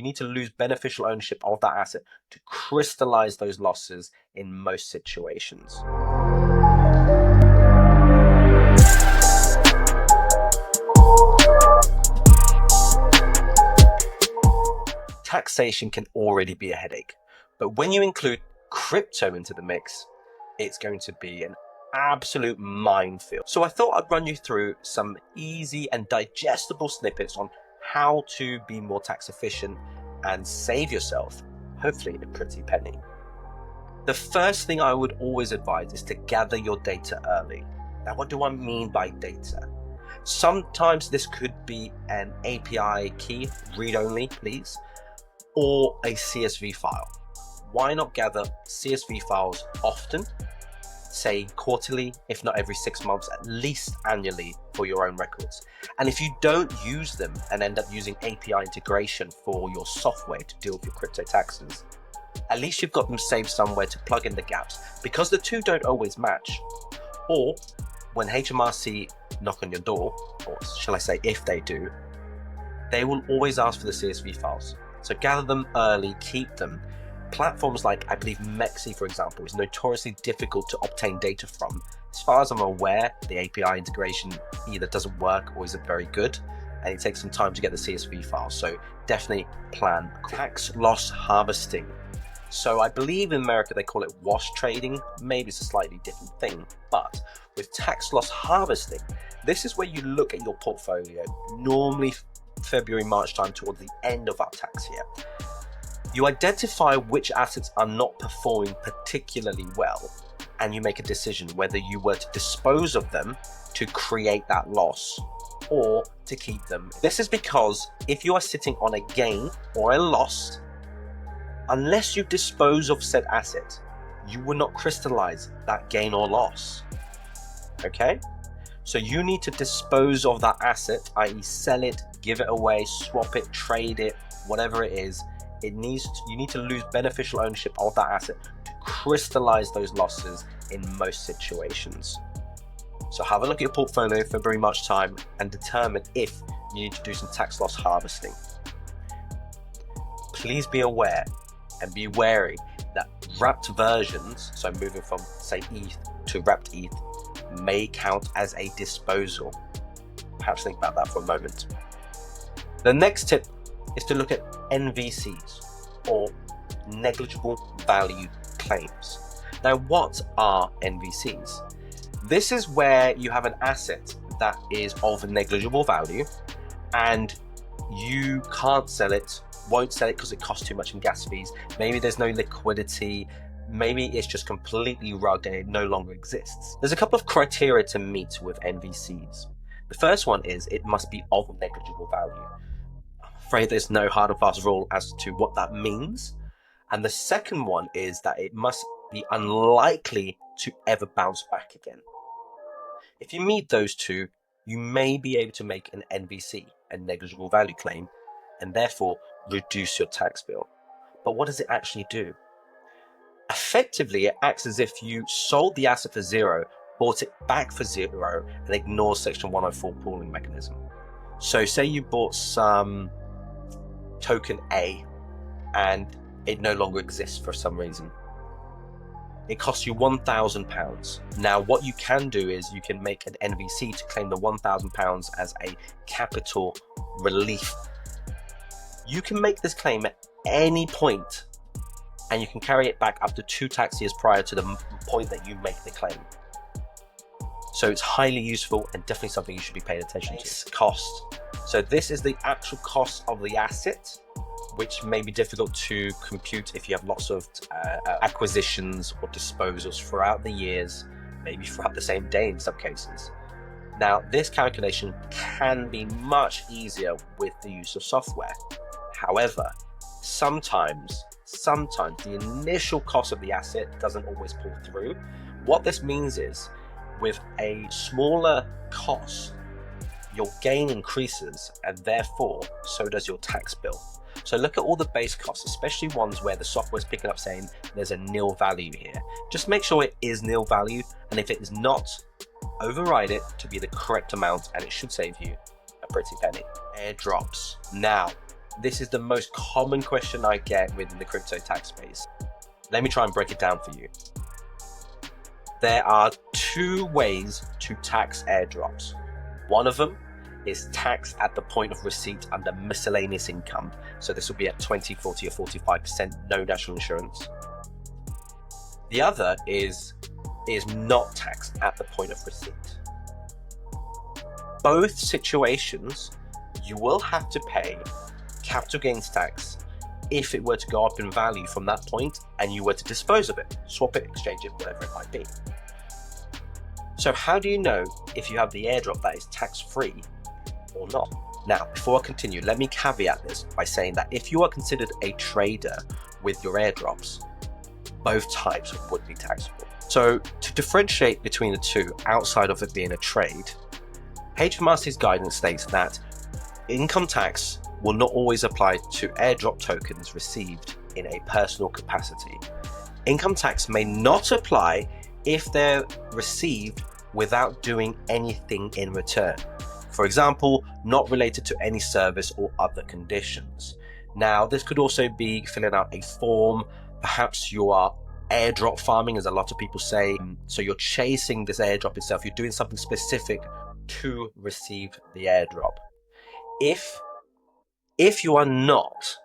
You need to lose beneficial ownership of that asset to crystallize those losses in most situations. Taxation can already be a headache, but when you include crypto into the mix, it's going to be an absolute minefield. So I thought I'd run you through some easy and digestible snippets on how to be more tax efficient and save yourself, hopefully, a pretty penny. The first thing I would always advise is to gather your data early. Now, what do I mean by data? Sometimes this could be an API key, read-only, please, or a CSV file. Why not gather CSV files often, say quarterly, if not every 6 months, at least annually for your own records? And if you don't use them and end up using API integration for your software to deal with your crypto taxes, at least you've got them saved somewhere to plug in the gaps, because the two don't always match. Or when HMRC knock on your door, or shall I say if they do, they will always ask for the CSV files. So gather them early, keep them. Platforms like, I believe, Mexi, for example, is notoriously difficult to obtain data from. As far as I'm aware, the API integration either doesn't work or isn't very good, and it takes some time to get the CSV file. So definitely plan. Tax loss harvesting. So I believe in America they call it wash trading. Maybe it's a slightly different thing, but with tax loss harvesting, this is where you look at your portfolio, normally February, March time, towards the end of our tax year. You identify which assets are not performing particularly well, and you make a decision whether you were to dispose of them to create that loss or to keep them. This is because if you are sitting on a gain or a loss, unless you dispose of said asset, you will not crystallize that gain or loss. Okay? So you need to dispose of that asset, i.e. sell it, give it away, swap it, trade it, whatever it is. You need to lose beneficial ownership of that asset to crystallize those losses in most situations. So have a look at your portfolio February, March time and determine if you need to do some tax loss harvesting. Please be aware and be wary that wrapped versions, so moving from say ETH to wrapped ETH, may count as a disposal. Perhaps think about that for a moment. The next tip is to look at NVCs, or negligible value claims. Now, what are NVCs? This is where you have an asset that is of negligible value and you can't sell it, won't sell it because it costs too much in gas fees. Maybe there's no liquidity. Maybe it's just completely rugged and it no longer exists. There's a couple of criteria to meet with NVCs. The first one is it must be of negligible value. I'm afraid there's no hard and fast rule as to what that means. And the second one is that it must be unlikely to ever bounce back again. If you meet those two, you may be able to make an NVC, a negligible value claim, and therefore reduce your tax bill. But what does it actually do? Effectively, it acts as if you sold the asset for zero, bought it back for zero, and ignores Section 104 pooling mechanism. So say you bought some token A and it no longer exists for some reason. It costs you £1,000. Now, what you can do is you can make an NVC to claim the £1,000 as a capital relief. You can make this claim at any point, and you can carry it back up to 2 tax years prior to the point that you make the claim. So it's highly useful and definitely something you should be paying attention to. Cost. So this is the actual cost of the asset, which may be difficult to compute if you have lots of acquisitions or disposals throughout the years, maybe throughout the same day in some cases. Now, this calculation can be much easier with the use of software. However, sometimes the initial cost of the asset doesn't always pull through. What this means is, with a smaller cost, your gain increases, and therefore so does your tax bill. So look at all the base costs, especially ones where the software is picking up saying there's a nil value here. Just make sure it is nil value, and if it is not, override it to be the correct amount, and it should save you a pretty penny. Airdrops. Now, This is the most common question I get within the crypto tax space. Let me try and break it down for you. There are two ways to tax airdrops. One of them is tax at the point of receipt under miscellaneous income. So this will be at 20, 40 or 45%, no national insurance. The other is not taxed at the point of receipt. Both situations, you will have to pay capital gains tax if it were to go up in value from that point and you were to dispose of it, swap it, exchange it, whatever it might be. So how do you know if you have the airdrop that is tax-free or not? Now, before I continue, let me caveat this by saying that if you are considered a trader with your airdrops, both types would be taxable. So to differentiate between the two outside of it being a trade, HMRC's guidance states that income tax will not always apply to airdrop tokens received in a personal capacity. Income tax may not apply if they're received without doing anything in return. For example, not related to any service or other conditions. Now, this could also be filling out a form. Perhaps you are airdrop farming, as a lot of people say. So you're chasing this airdrop itself. You're doing something specific to receive the airdrop. If you are not,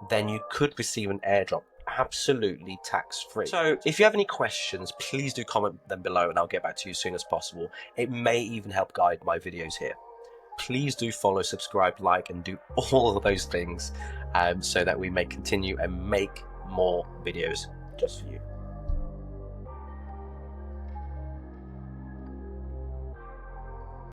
then you could receive an airdrop absolutely tax-free. So if you have any questions, please do comment them below and I'll get back to you as soon as possible. It may even help guide my videos here. Please do follow, subscribe, like, and do all of those things so that we may continue and make more videos just for you.